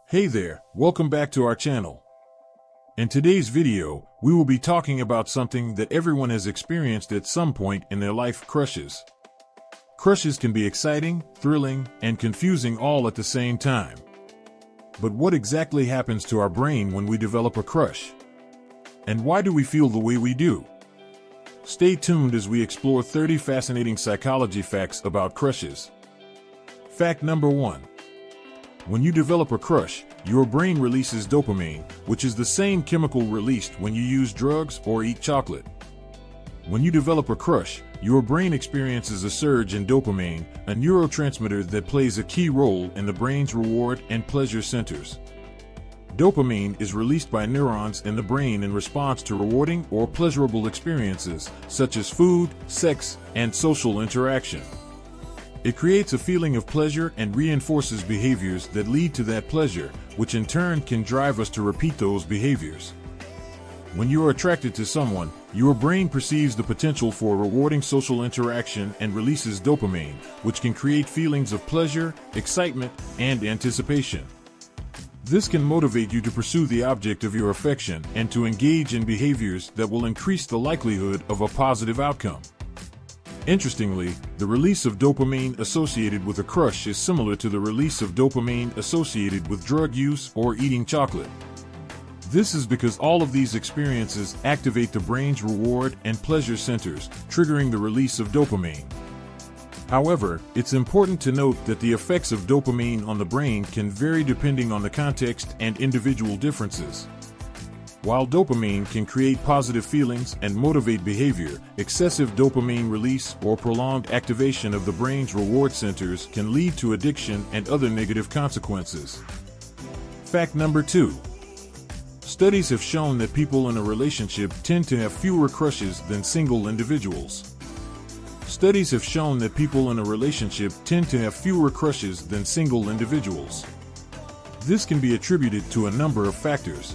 Hey there, welcome back to our channel. In today's video, we will be talking about something that everyone has experienced at some point in their life: crushes. Crushes can be exciting, thrilling, and confusing all at the same time. But what exactly happens to our brain when we develop a crush? And why do we feel the way we do? Stay tuned as we explore 30 fascinating psychology facts about crushes. Fact number 1. When you develop a crush, your brain releases dopamine, which is the same chemical released when you use drugs or eat chocolate. When you develop a crush, your brain experiences a surge in dopamine, a neurotransmitter that plays a key role in the brain's reward and pleasure centers. Dopamine is released by neurons in the brain in response to rewarding or pleasurable experiences, such as food, sex, and social interaction. It creates a feeling of pleasure and reinforces behaviors that lead to that pleasure, which in turn can drive us to repeat those behaviors. When you are attracted to someone, your brain perceives the potential for rewarding social interaction and releases dopamine, which can create feelings of pleasure, excitement, and anticipation. This can motivate you to pursue the object of your affection and to engage in behaviors that will increase the likelihood of a positive outcome. Interestingly, the release of dopamine associated with a crush is similar to the release of dopamine associated with drug use or eating chocolate. This is because all of these experiences activate the brain's reward and pleasure centers, triggering the release of dopamine. However, it's important to note that the effects of dopamine on the brain can vary depending on the context and individual differences. While dopamine can create positive feelings and motivate behavior, excessive dopamine release or prolonged activation of the brain's reward centers can lead to addiction and other negative consequences. Fact number 2. Studies have shown that people in a relationship tend to have fewer crushes than single individuals. Studies have shown that people in a relationship tend to have fewer crushes than single individuals. This can be attributed to a number of factors.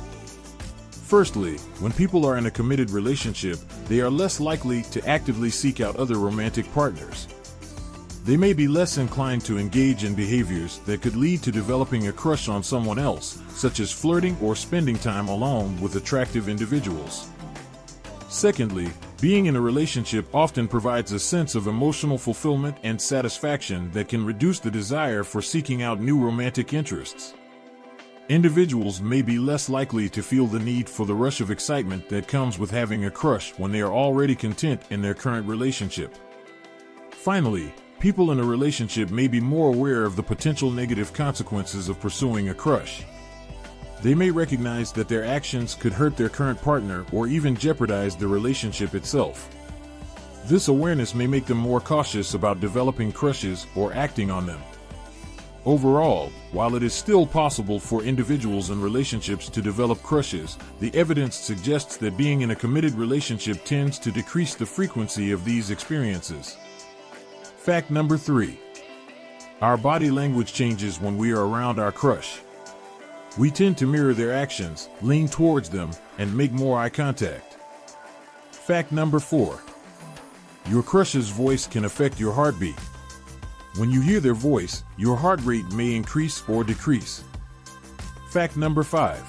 Firstly, when people are in a committed relationship, they are less likely to actively seek out other romantic partners. They may be less inclined to engage in behaviors that could lead to developing a crush on someone else, such as flirting or spending time alone with attractive individuals. Secondly, being in a relationship often provides a sense of emotional fulfillment and satisfaction that can reduce the desire for seeking out new romantic interests. Individuals may be less likely to feel the need for the rush of excitement that comes with having a crush when they are already content in their current relationship. Finally, people in a relationship may be more aware of the potential negative consequences of pursuing a crush. They may recognize that their actions could hurt their current partner or even jeopardize the relationship itself. This awareness may make them more cautious about developing crushes or acting on them. Overall, while it is still possible for individuals in relationships to develop crushes, the evidence suggests that being in a committed relationship tends to decrease the frequency of these experiences. Fact number 3. Our body language changes when we are around our crush. We tend to mirror their actions, lean towards them, and make more eye contact. Fact number 4. Your crush's voice can affect your heartbeat. When you hear their voice, your heart rate may increase or decrease. Fact number 5.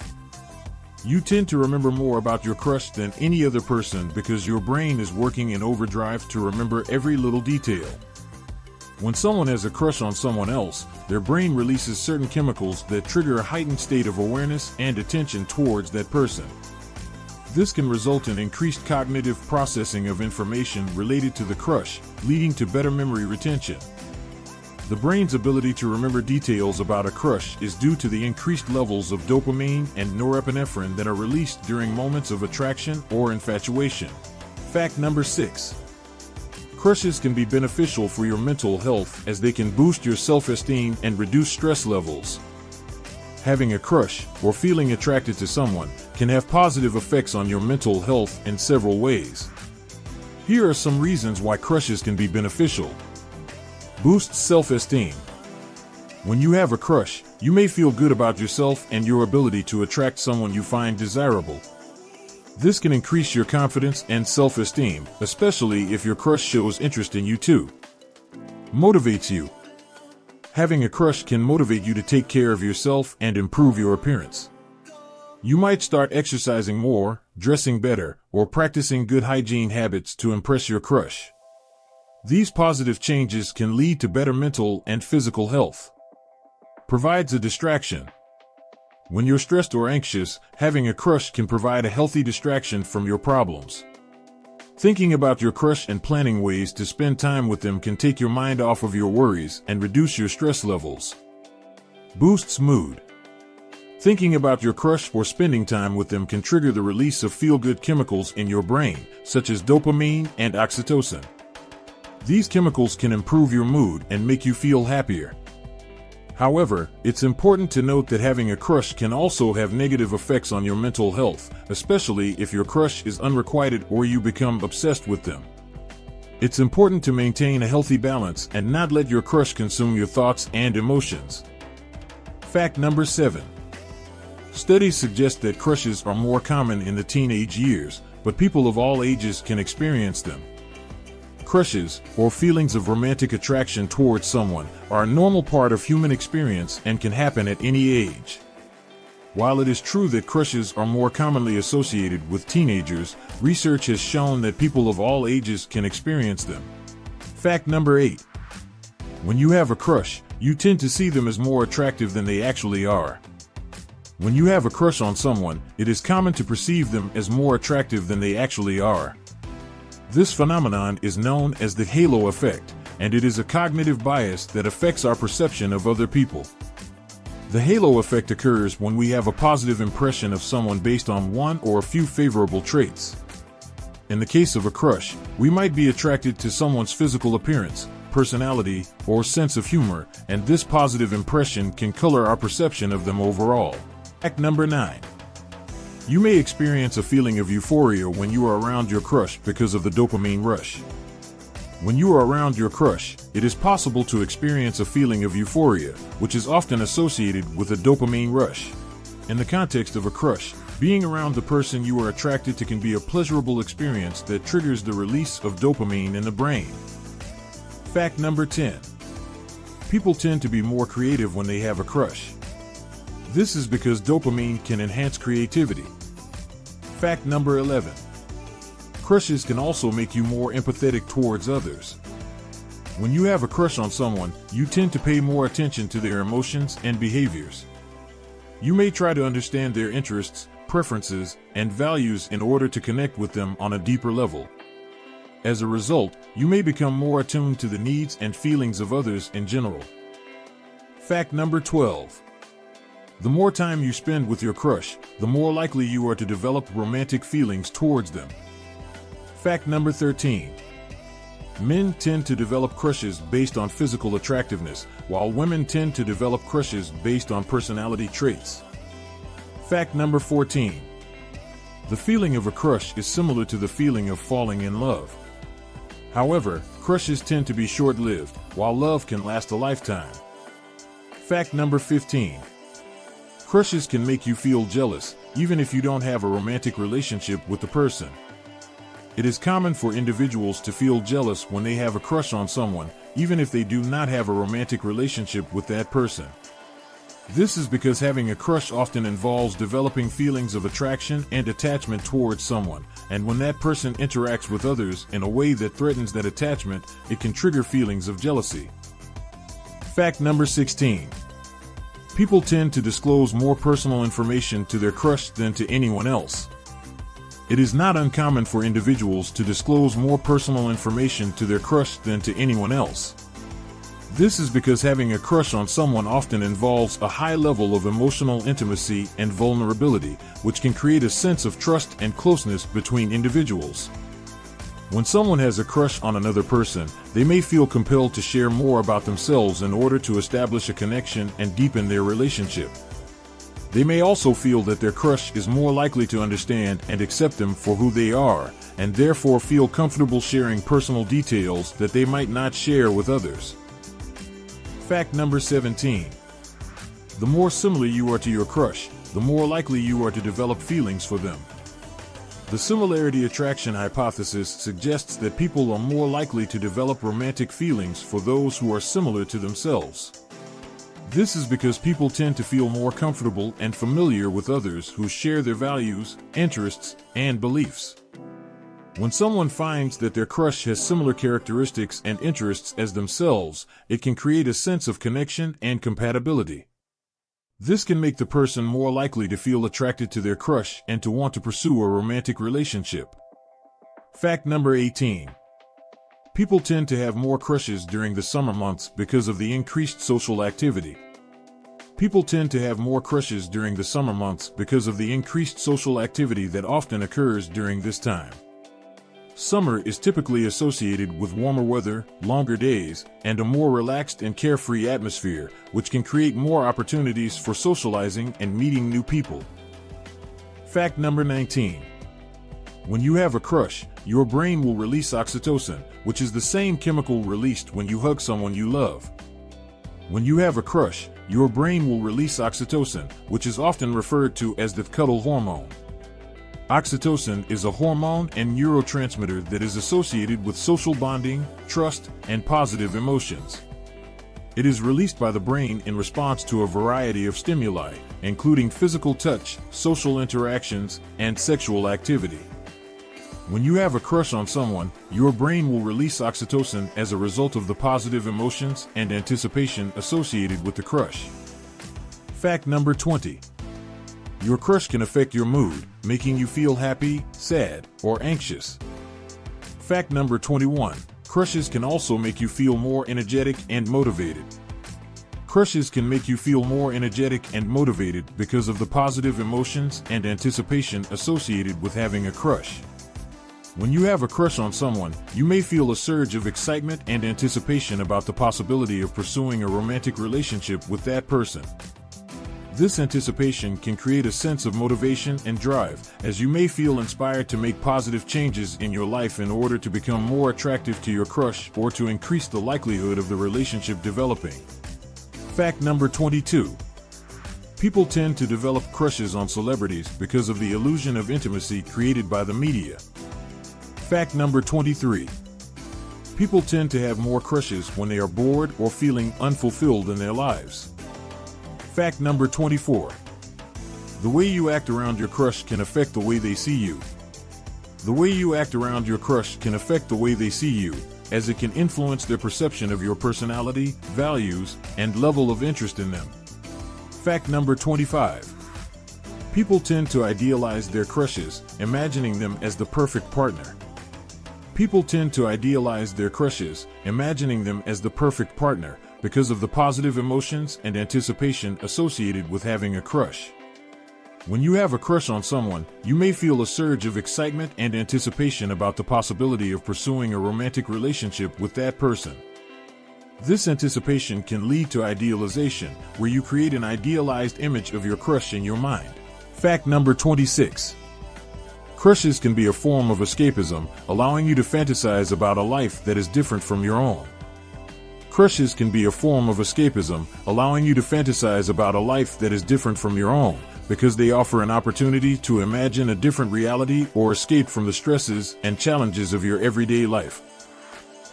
You tend to remember more about your crush than any other person because your brain is working in overdrive to remember every little detail. When someone has a crush on someone else, their brain releases certain chemicals that trigger a heightened state of awareness and attention towards that person. This can result in increased cognitive processing of information related to the crush, leading to better memory retention. The brain's ability to remember details about a crush is due to the increased levels of dopamine and norepinephrine that are released during moments of attraction or infatuation. Fact number 6. Crushes can be beneficial for your mental health as they can boost your self-esteem and reduce stress levels. Having a crush, or feeling attracted to someone, can have positive effects on your mental health in several ways. Here are some reasons why crushes can be beneficial. Boosts self-esteem. When you have a crush, you may feel good about yourself and your ability to attract someone you find desirable. This can increase your confidence and self-esteem, especially if your crush shows interest in you too. Motivates you. Having a crush can motivate you to take care of yourself and improve your appearance. You might start exercising more, dressing better, or practicing good hygiene habits to impress your crush. These positive changes can lead to better mental and physical health. Provides a distraction. When you're stressed or anxious, having a crush can provide a healthy distraction from your problems. Thinking about your crush and planning ways to spend time with them can take your mind off of your worries and reduce your stress levels. Boosts mood. Thinking about your crush or spending time with them can trigger the release of feel-good chemicals in your brain, such as dopamine and oxytocin. These chemicals can improve your mood and make you feel happier. However, it's important to note that having a crush can also have negative effects on your mental health, especially if your crush is unrequited or you become obsessed with them. It's important to maintain a healthy balance and not let your crush consume your thoughts and emotions. Fact number 7. Studies suggest that crushes are more common in the teenage years, but people of all ages can experience them. Crushes, or feelings of romantic attraction towards someone, are a normal part of human experience and can happen at any age. While it is true that crushes are more commonly associated with teenagers, research has shown that people of all ages can experience them. Fact number 8. When you have a crush, you tend to see them as more attractive than they actually are. When you have a crush on someone, it is common to perceive them as more attractive than they actually are. This phenomenon is known as the halo effect, and it is a cognitive bias that affects our perception of other people. The halo effect occurs when we have a positive impression of someone based on one or a few favorable traits. In the case of a crush, we might be attracted to someone's physical appearance, personality, or sense of humor, and this positive impression can color our perception of them overall. Fact number 9. You may experience a feeling of euphoria when you are around your crush because of the dopamine rush. When you are around your crush, it is possible to experience a feeling of euphoria, which is often associated with a dopamine rush. In the context of a crush, being around the person you are attracted to can be a pleasurable experience that triggers the release of dopamine in the brain. Fact number 10. People tend to be more creative when they have a crush. This is because dopamine can enhance creativity. Fact number 11. Crushes can also make you more empathetic towards others. When you have a crush on someone, you tend to pay more attention to their emotions and behaviors. You may try to understand their interests, preferences, and values in order to connect with them on a deeper level. As a result, you may become more attuned to the needs and feelings of others in general. Fact number 12. The more time you spend with your crush, the more likely you are to develop romantic feelings towards them. Fact number 13. Men tend to develop crushes based on physical attractiveness, while women tend to develop crushes based on personality traits. Fact number 14. The feeling of a crush is similar to the feeling of falling in love. However, crushes tend to be short-lived, while love can last a lifetime. Fact number 15. Crushes can make you feel jealous, even if you don't have a romantic relationship with the person. It is common for individuals to feel jealous when they have a crush on someone, even if they do not have a romantic relationship with that person. This is because having a crush often involves developing feelings of attraction and attachment towards someone, and when that person interacts with others in a way that threatens that attachment, it can trigger feelings of jealousy. Fact number 16. People tend to disclose more personal information to their crush than to anyone else. It is not uncommon for individuals to disclose more personal information to their crush than to anyone else. This is because having a crush on someone often involves a high level of emotional intimacy and vulnerability, which can create a sense of trust and closeness between individuals. When someone has a crush on another person, they may feel compelled to share more about themselves in order to establish a connection and deepen their relationship. They may also feel that their crush is more likely to understand and accept them for who they are, and therefore feel comfortable sharing personal details that they might not share with others. Fact number 17. The more similar you are to your crush, the more likely you are to develop feelings for them. The similarity attraction hypothesis suggests that people are more likely to develop romantic feelings for those who are similar to themselves. This is because people tend to feel more comfortable and familiar with others who share their values, interests, and beliefs. When someone finds that their crush has similar characteristics and interests as themselves, it can create a sense of connection and compatibility. This can make the person more likely to feel attracted to their crush and to want to pursue a romantic relationship. Fact number 18. People tend to have more crushes during the summer months because of the increased social activity. People tend to have more crushes during the summer months because of the increased social activity that often occurs during this time. Summer is typically associated with warmer weather, longer days, and a more relaxed and carefree atmosphere, which can create more opportunities for socializing and meeting new people. Fact number 19. When you have a crush, your brain will release oxytocin, which is the same chemical released when you hug someone you love. When you have a crush, your brain will release oxytocin, which is often referred to as the cuddle hormone. Oxytocin is a hormone and neurotransmitter that is associated with social bonding, trust, and positive emotions. It is released by the brain in response to a variety of stimuli, including physical touch, social interactions, and sexual activity. When you have a crush on someone, your brain will release oxytocin as a result of the positive emotions and anticipation associated with the crush. Fact number 20. Your crush can affect your mood, making you feel happy, sad, or anxious. Fact number 21. Crushes can also make you feel more energetic and motivated. Crushes can make you feel more energetic and motivated because of the positive emotions and anticipation associated with having a crush. When you have a crush on someone, you may feel a surge of excitement and anticipation about the possibility of pursuing a romantic relationship with that person. This anticipation can create a sense of motivation and drive, as you may feel inspired to make positive changes in your life in order to become more attractive to your crush or to increase the likelihood of the relationship developing. Fact number 22. People tend to develop crushes on celebrities because of the illusion of intimacy created by the media. Fact number 23. People tend to have more crushes when they are bored or feeling unfulfilled in their lives. Fact number 24. The way you act around your crush can affect the way they see you. The way you act around your crush can affect the way they see you, as it can influence their perception of your personality, values, and level of interest in them. Fact number 25. People tend to idealize their crushes, imagining them as the perfect partner. People tend to idealize their crushes, imagining them as the perfect partner, because of the positive emotions and anticipation associated with having a crush. When you have a crush on someone, you may feel a surge of excitement and anticipation about the possibility of pursuing a romantic relationship with that person. This anticipation can lead to idealization, where you create an idealized image of your crush in your mind. Fact number 26. Crushes can be a form of escapism, allowing you to fantasize about a life that is different from your own. Crushes can be a form of escapism, allowing you to fantasize about a life that is different from your own, because they offer an opportunity to imagine a different reality or escape from the stresses and challenges of your everyday life.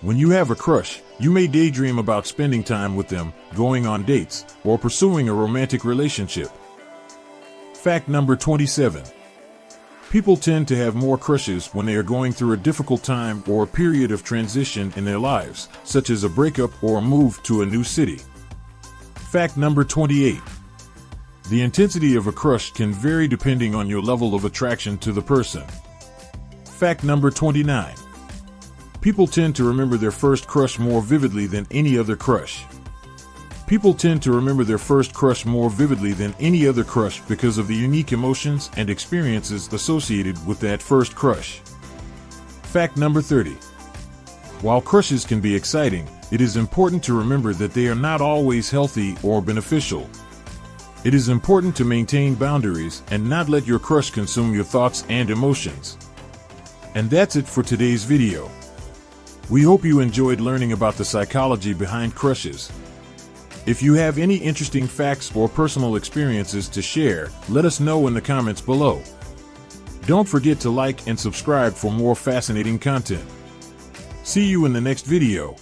When you have a crush, you may daydream about spending time with them, going on dates, or pursuing a romantic relationship. Fact number 27. People tend to have more crushes when they are going through a difficult time or a period of transition in their lives, such as a breakup or a move to a new city. Fact number 28. The intensity of a crush can vary depending on your level of attraction to the person. Fact number 29. People tend to remember their first crush more vividly than any other crush. People tend to remember their first crush more vividly than any other crush because of the unique emotions and experiences associated with that first crush. Fact number 30. While crushes can be exciting, it is important to remember that they are not always healthy or beneficial. It is important to maintain boundaries and not let your crush consume your thoughts and emotions. And that's it for today's video. We hope you enjoyed learning about the psychology behind crushes. If you have any interesting facts or personal experiences to share, let us know in the comments below. Don't forget to like and subscribe for more fascinating content. See you in the next video.